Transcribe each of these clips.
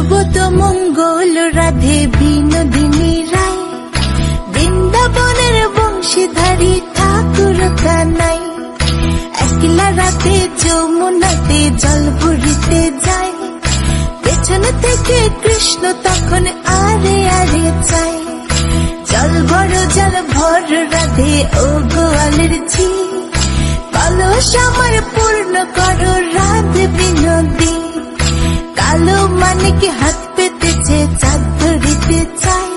সুবোধ মঙ্গল রাধে বিনোদিনী রায়, বৃন্দাবনের বংশীধারী ঠাকুর কানাই। একলা রাতে যমুনাতে জল ভরিতে যায়, পেছন থেকে কৃষ্ণ তখন আরে আরে চায়। জল ভর রাধে ও গোয়ালের ঝি, কলস আমার পূর্ণ করো রাধে বিনোদী। কালো মানিকে হাত পেতেছে চাঁদ ধরিতে চায়,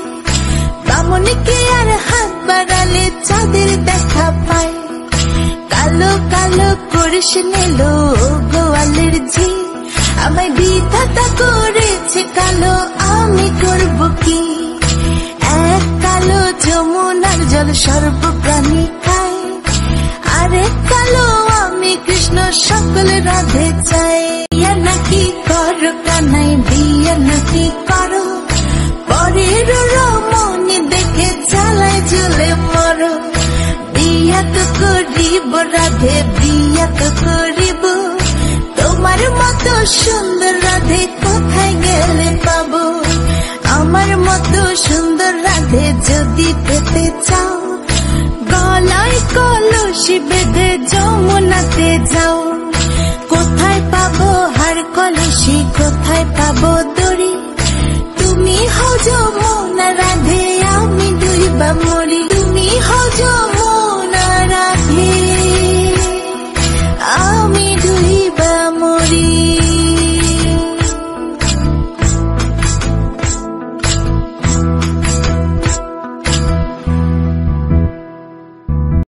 বামনকে আর হাত বাড়ালে চাঁদের দেখা পায়। কালো কালো করিস নিল গোয়ালের ঝি, আমায় বিধাতা করেছে কালো, আমি করব কি? এক কালো যমুনার জল সর্ব প্রাণী খায়, আরেক কালো আমি কৃষ্ণ সকল রাধে চাই। বিয়া নাকি করো কানাই, বিয়া নাকি করো, পরের রমণী দেখে জ্বালায় জ্বলে মরো। বিয়া তো করিব রাধে, বিয়া তো করিব, তোমার মতো সুন্দর রাধে কোথায় গেলে পাবো? আমার মতো সুন্দর রাধে যদি পেতে চাও, গলায় কলসি বেঁধে যমুনাতে যাও। কোথায় পাবো হার কলসি, কোথায় পাবো দড়ি? তুমি হও যমুনা রাধে, আমি ডুইবা মরি।